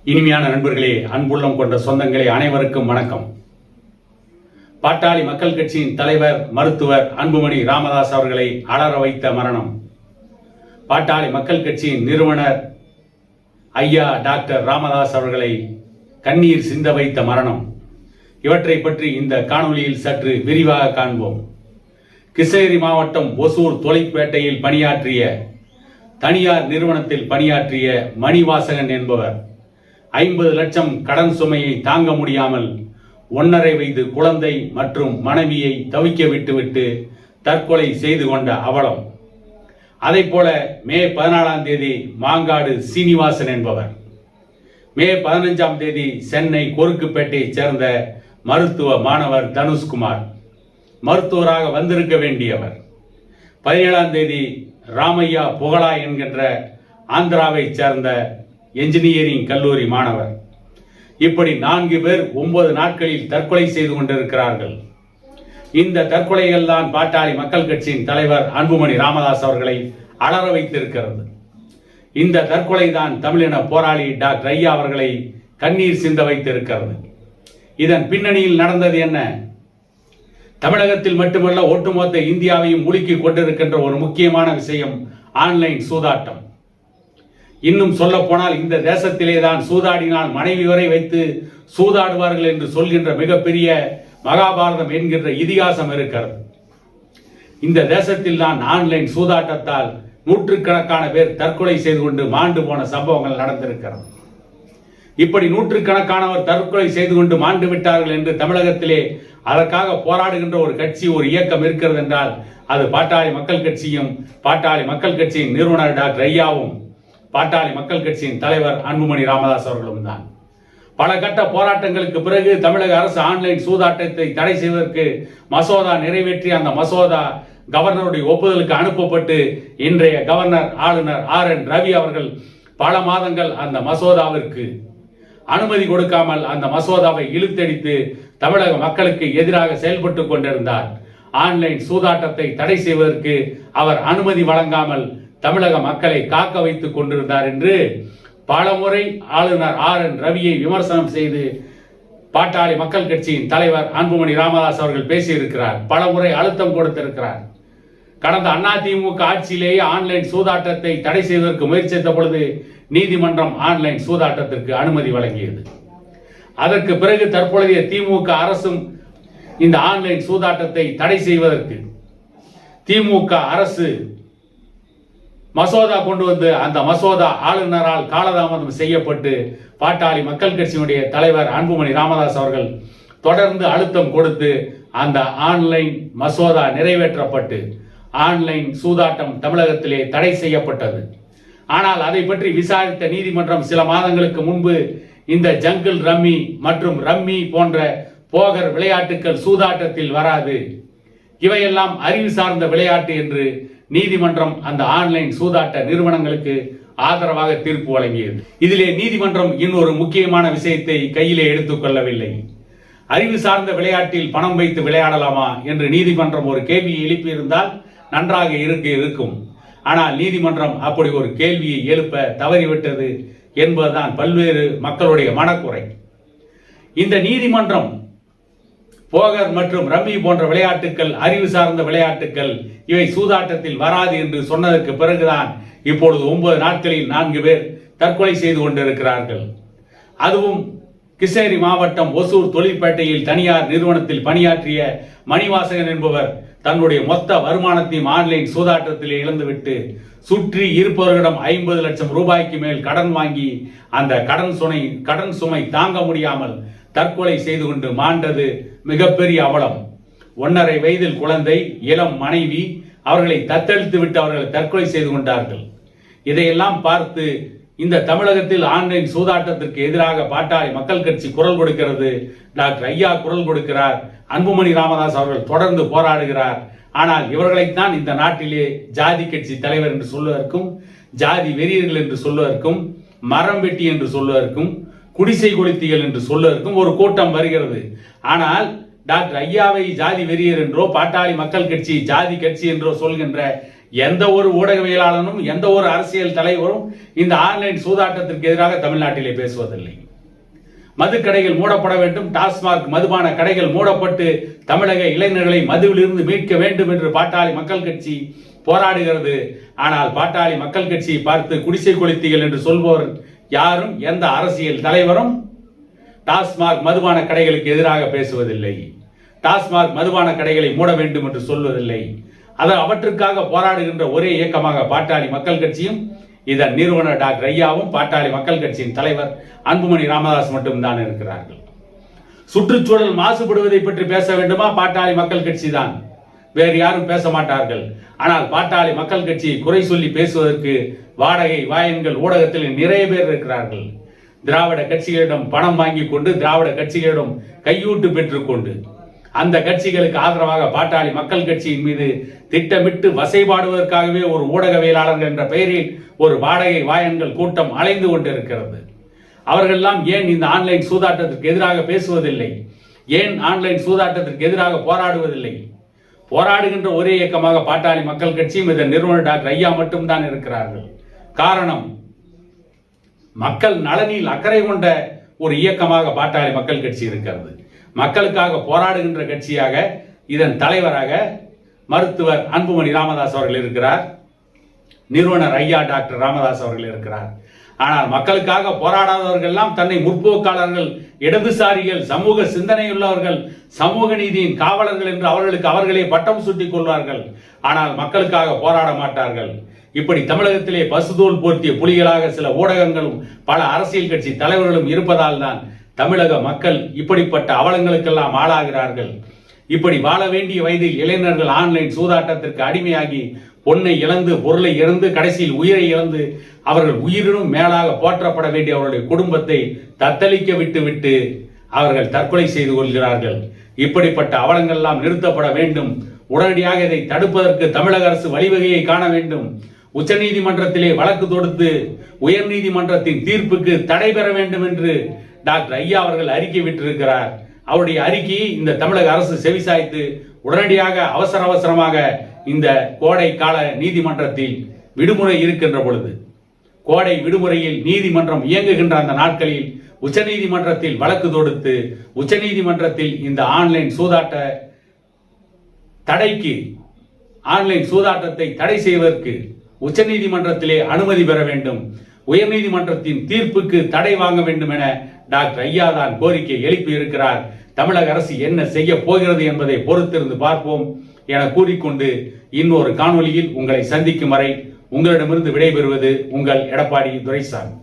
இனிமையான நண்பர்களே, அன்புள்ளம் கொண்ட சொந்தங்களே, அனைவருக்கும் வணக்கம். பாட்டாளி மக்கள் கட்சியின் தலைவர் மருத்துவர் அன்புமணி ராமதாஸ் அவர்களை அலற வைத்த மரணம், பாட்டாளி மக்கள் கட்சியின் நிறுவனர் ஐயா டாக்டர் ராமதாஸ் அவர்களை கண்ணீர் சிந்த வைத்த மரணம், இவற்றை பற்றி இந்த காணொலியில் சற்று விரிவாக காண்போம். கிருஷ்ணகிரி மாவட்டம் ஒசூர் தொலைப்பேட்டையில் பணியாற்றிய தனியார் நிறுவனத்தில் பணியாற்றிய மணிவாசகன் என்பவர் 50 லட்சம் கடன் சுமையை தாங்க முடியாமல் 1.5 வயது குழந்தை மற்றும் மனைவியை தவிக்க விட்டுவிட்டு தற்கொலை செய்து கொண்ட அவலம். அதை போல மே 14ஆம் தேதி மாங்காடு சீனிவாசன் என்பவர், மே 15ஆம் தேதி சென்னை கொருக்குப்பேட்டையைச் சேர்ந்த மருத்துவ மாணவர் தனுஷ்குமார், மருத்துவராக வந்திருக்க வேண்டியவர். 17ஆம் தேதி ராமையா புகழா என்கின்ற ஆந்திராவை சேர்ந்த என்ஜினியரிங் கல்லூரி மாணவர். இப்படி 4 பேர் 9 நாட்களில் தற்கொலை செய்து கொண்டிருக்கிறார்கள். இந்த தற்கொலைகள் தான் பாட்டாளி மக்கள் கட்சியின் தலைவர் அன்புமணி ராமதாஸ் அவர்களை அலற வைத்திருக்கிறது. இந்த தற்கொலை தான் தமிழின போராளி டாக்டர் ஐயா அவர்களை கண்ணீர் சிந்த வைத்திருக்கிறது. இதன் பின்னணியில் நடந்தது என்ன? தமிழகத்தில் மட்டுமல்ல, ஒட்டுமொத்த இந்தியாவையும் முழுக்கி கொண்டிருக்கின்ற ஒரு முக்கியமான விஷயம் ஆன்லைன் சூதாட்டம். இன்னும் சொல்ல போனால், இந்த தேசத்திலே தான் சூதாடினால் மனைவி வரை வைத்து சூதாடுவார்கள் என்று சொல்கின்ற மிகப்பெரிய மகாபாரதம் என்கின்ற இதிகாசம் இருக்கிறது. இந்த தேசத்தில் தான் ஆன்லைன் சூதாட்டத்தால் நூற்றுக்கணக்கான பேர் தற்கொலை செய்து கொண்டு மாண்டு போன சம்பவங்கள் நடந்திருக்கிறது. இப்படி நூற்றுக்கணக்கானவர் தற்கொலை செய்து கொண்டு மாண்டு விட்டார்கள் என்று தமிழகத்திலே அதற்காக போராடுகின்ற ஒரு கட்சி, ஒரு இயக்கம் இருக்கிறது என்றால் அது பாட்டாளி மக்கள் கட்சியும், பாட்டாளி மக்கள் கட்சியின் நிறுவனர் டாக்டர் ஐயாவும், பாட்டாளி மக்கள் கட்சியின் தலைவர் அன்புமணி ராமதாஸ் அவர்களும் தான். பல கட்ட போராட்டங்களுக்கு பிறகு தமிழக அரசு ஆன்லைன் சூதாட்டத்தை தடை செய்வதற்கு மசோதா நிறைவேற்றி அந்த மசோதா கவர்னருடைய ஒப்புதலுக்கு அனுப்பப்பட்டு இன்றைய கவர்னர் ஆளுநர் RN ரவி அவர்கள் பல மாதங்கள் அந்த மசோதாவிற்கு அனுமதி கொடுக்காமல் அந்த மசோதாவை இழுத்தடித்து தமிழக மக்களுக்கு எதிராக செயல்பட்டு கொண்டிருந்தார். ஆன்லைன் சூதாட்டத்தை தடை செய்வதற்கு அவர் அனுமதி வழங்காமல் தமிழக மக்களை காக்க வைத்துக் கொண்டிருந்தார் என்று பலமுறை ஆளுநர் RN ரவியை விமர்சனம் செய்து பாட்டாளி மக்கள் கட்சியின் தலைவர் அன்புமணி ராமதாஸ் அவர்கள் பேசியிருக்கிறார். பலமுறை அழுத்தம் கொடுத்திருக்கிறார். கடந்த அதிமுக ஆட்சியிலேயே ஆன்லைன் சூதாட்டத்தை தடை செய்வதற்கு முயற்சித்த பொழுது நீதிமன்றம் ஆன்லைன் சூதாட்டத்திற்கு அனுமதி வழங்கியது. அதற்கு பிறகு தற்பொழுதைய திமுக அரசும் இந்த ஆன்லைன் சூதாட்டத்தை தடை செய்வதற்கு திமுக அரசு மசோதா கொண்டு வந்து அந்த மசோதா ஆளுநரால் காலதாமதம் செய்யப்பட்டு பாட்டாளி மக்கள் கட்சியினுடைய தலைவர் அன்புமணி ராமதாஸ் அவர்கள் தொடர்ந்து அழுத்தம் கொடுத்து அந்த ஆன்லைன் மசோதா நிறைவேற்றப்பட்டு ஆன்லைன் சூதாட்டம் தமிழகத்திலே தடை செய்யப்பட்டது. ஆனால் அதை பற்றி விசாரித்த நீதிமன்றம் சில மாதங்களுக்கு முன்பு இந்த ஜங்கிள் ரம்மி மற்றும் ரம்மி போன்ற போகர் விளையாட்டுகள் சூதாட்டத்தில் வராது, இவையெல்லாம் அறிவு சார்ந்த விளையாட்டு என்று நீதிமன்றம் அந்த ஆன்லைன் சூதாட்ட நிறுவனங்களுக்கு ஆதரவாக தீர்ப்பு வழங்கியது. இதிலே நீதிமன்றம் இன்னொரு முக்கியமான விஷயத்தை கையிலே எடுத்துக் கொள்ளவில்லை. அறிவு சார்ந்த விளையாட்டில் பணம் வைத்து விளையாடலாமா என்று நீதிமன்றம் ஒரு கேள்வியை எழுப்பியிருந்தால் நன்றாக இருக்கும். ஆனால் நீதிமன்றம் அப்படி ஒரு கேள்வியை எழுப்ப தவறிவிட்டது என்பதுதான் பல்வேறு மக்களுடைய மனக்குறை. இந்த நீதிமன்றம் போகர் மற்றும் ரம்மி போன்ற விளையாட்டுகள் அறிவு சார்ந்த விளையாட்டுகள், இவை சூதாட்டத்தில் வராது என்று சொன்னதற்கு பிறகுதான் இப்பொழுது 9 நாட்களில் 4 பேர் தற்கொலை செய்து கொண்டிருக்கிறார்கள். அதுவும் கிருஷ்ணகிரி மாவட்டம் ஒசூர் தொழிற்பேட்டையில் தனியார் நிறுவனத்தில் பணியாற்றிய மணிவாசகன் என்பவர் தன்னுடைய மொத்த வருமானத்தையும் ஆன்லைன் சூதாட்டத்தில் இழந்துவிட்டு சுற்றி இருப்பவர்களிடம் 50 லட்சம் ரூபாய்க்கு மேல் கடன் வாங்கி அந்த கடன் சுமை தாங்க முடியாமல் தற்கொலை செய்து கொண்டு மாண்டது மிகப்பெரிய அவலம். 1.5 வயதில் குழந்தை, இளம் மனைவி, அவர்களை தத்தெடுத்து விட்டு அவர்கள் தற்கொலை செய்து கொண்டார்கள். இதையெல்லாம் பார்த்து இந்த தமிழகத்தில் ஆன்லைன் சூதாட்டத்திற்கு எதிராக பாட்டாளி மக்கள் கட்சி குரல் கொடுக்கிறது. டாக்டர் ஐயா குரல் கொடுக்கிறார். அன்புமணி ராமதாஸ் அவர்கள் தொடர்ந்து போராடுகிறார். ஆனால் இவர்களைத்தான் இந்த நாட்டிலே ஜாதி கட்சி தலைவர் என்று சொல்வதற்கும், ஜாதி வெறியர்கள் என்று சொல்வதற்கும், மரம் வெட்டி என்று சொல்வதற்கும், குடிசை கொளுத்திகள் என்று சொல்வதற்கும் ஒரு கூட்டம் வருகிறது. ஆனால் டாக்டர் ஐயாவை ஜாதி வெறியர் என்றோ பாட்டாளி மக்கள் கட்சி ஜாதி கட்சி என்றோ சொல்கின்ற எந்த ஒரு ஊடகவியலாளனும் எந்த ஒரு அரசியல் தலைவரும் இந்த ஆன்லைன் சூதாட்டத்திற்கு எதிராக தமிழ்நாட்டிலே பேசுவதில்லை. மதுக்கடைகள் மூடப்பட வேண்டும், டாஸ்மாக் மதுபான கடைகள் மூடப்பட்டு தமிழக இளைஞர்களை மதுவிலிருந்து மீட்க வேண்டும் என்று பாட்டாளி மக்கள் கட்சி போராடுகிறது. ஆனால் பாட்டாளி மக்கள் கட்சியை பார்த்து குடிசை கொளுத்திகள் என்று சொல்பவர் யாரும், எந்த அரசியல் தலைவரும் டாஸ்மாக் மதுபான கடைகளுக்கு எதிராக பேசுவதில்லை. டாஸ்மாக் மதுபான கடைகளை மூட வேண்டும் என்று சொல்வதில்லை. அவற்றுக்காக போராடுகின்ற ஒரே இயக்கமாக பாட்டாளி மக்கள் கட்சியும் இதன் நிறுவனர் டாக்டர் ஐயாவும் பாட்டாளி மக்கள் கட்சியின் தலைவர் அன்புமணி ராமதாஸ் மட்டும்தான் இருக்கிறார்கள். சுற்றுச்சூழல் மாசுபடுவதை பற்றி பேச வேண்டுமா? பாட்டாளி மக்கள் கட்சி தான், வேறு யாரும் பேச மாட்டார்கள். ஆனால் பாட்டாளி மக்கள் கட்சியை குறை சொல்லி பேசுவதற்கு வாடகை வாயன்கள் ஊடகத்தில் நிறைய பேர் இருக்கிறார்கள். திராவிட கட்சிகளிடம் பணம் வாங்கி கொண்டு, திராவிட கட்சிகளிடம் கையூட்டு பெற்றுக்கொண்டு, அந்த கட்சிகளுக்கு ஆதரவாக பாட்டாளி மக்கள் கட்சியின் மீது திட்டமிட்டு வசைபாடுவதற்காகவே ஒரு ஊடகவியலாளர்கள் என்ற பெயரில் ஒரு வாடகை வாயன்கள் கூட்டம் அலைந்து கொண்டிருக்கிறது. அவர்களெல்லாம் ஏன் இந்த ஆன்லைன் சூதாட்டத்திற்கு எதிராக பேசுவதில்லை? ஏன் ஆன்லைன் சூதாட்டத்திற்கு எதிராக போராடுவதில்லை? போராடுகின்ற ஒரே இயக்கமாக பாட்டாளி மக்கள் கட்சியும் இதன் நிறுவனர் டாக்டர் ஐயா மட்டும்தான் இருக்கிறார்கள். காரணம், மக்கள் நலனில் அக்கறை கொண்ட ஒரு இயக்கமாக பாட்டாளி மக்கள் கட்சி இருக்கிறது. மக்களுக்காக போராடுகின்ற கட்சியாக இதன் தலைவராக மருத்துவர் அன்புமணி ராமதாஸ் அவர்கள் இருக்கிறார். நிறுவனர் ஐயா டாக்டர் ராமதாஸ் அவர்கள் இருக்கிறார். ஆனால் மக்களுக்காக போராடாதவர்கள் எல்லாம் தன்னை முற்போக்காளர்கள், இடதுசாரிகள், சமூக சிந்தனையுள்ளவர்கள், சமூக நீதியின் காவலர்கள் என்று அவர்களுக்கு அவர்களே பட்டம் சூட்டிக் கொள்வார்கள். ஆனால் மக்களுக்காக போராட மாட்டார்கள். இப்படி தமிழகத்திலே பசுதோல் போர்த்திய புலிகளாக சில ஊடகங்களும் பல அரசியல் கட்சி தலைவர்களும் இருப்பதால் தான் தமிழக மக்கள் இப்படிப்பட்ட அவலங்களுக்கெல்லாம் ஆளாகிறார்கள். இப்படி வாழ வேண்டிய வயதில் இளைஞர்கள் ஆன்லைன் சூதாட்டத்திற்கு அடிமையாகி பொன்னை இழந்து, பொருளை இழந்து, கடைசியில் உயிரை இழந்து, அவர்கள் உயிரினும் மேலாக போற்றப்பட வேண்டிய அவருடைய குடும்பத்தை தத்தளிக்க விட்டு அவர்கள் தற்கொலை செய்து கொள்கிறார்கள். இப்படிப்பட்ட அவலங்கள் எல்லாம் நிறுத்தப்பட வேண்டும். உடனடியாக இதை தடுப்பதற்கு தமிழக அரசு வழிவகையை காண வேண்டும். உச்சநீதிமன்றத்திலே வழக்கு தொடுத்து உயர்நீதிமன்றத்தின் தீர்ப்புக்கு தடை பெற வேண்டும் என்று டாக்டர் ஐயா அவர்கள் அறிக்கை விட்டிருக்கிறார். அவருடைய அறிக்கையை இந்த தமிழக அரசு செவிசாய்த்து உடனடியாக அவசரமாக இந்த கோடை கால நீதிமன்றத்தில் விடுமுறை இருக்கின்ற பொழுது, கோடை விடுமுறையில் நீதிமன்றம் இயங்குகின்ற அந்த நாட்களில் உச்சநீதிமன்றத்தில் வழக்கு தொடுத்து உச்சநீதிமன்றத்தில் இந்த ஆன்லைன் சூதாட்ட தடைக்கு, ஆன்லைன் சூதாட்டத்தை தடை செய்வதற்கு உச்சநீதிமன்றத்திலே அனுமதி பெற வேண்டும். உயர்நீதிமன்றத்தின் தீர்ப்புக்கு தடை வாங்க வேண்டும் என டாக்டர் ஐயா தான் கோரிக்கை எழுப்பி இருக்கிறார். தமிழக அரசு என்ன செய்ய போகிறது என்பதை பொறுத்திருந்து பார்ப்போம் என கூறிக்கொண்டு இன்னொரு காணொலியில் உங்களை சந்திக்கும் வரை உங்களிடமிருந்து விடைபெறுவது உங்கள் எடப்பாடி துரைசாமி.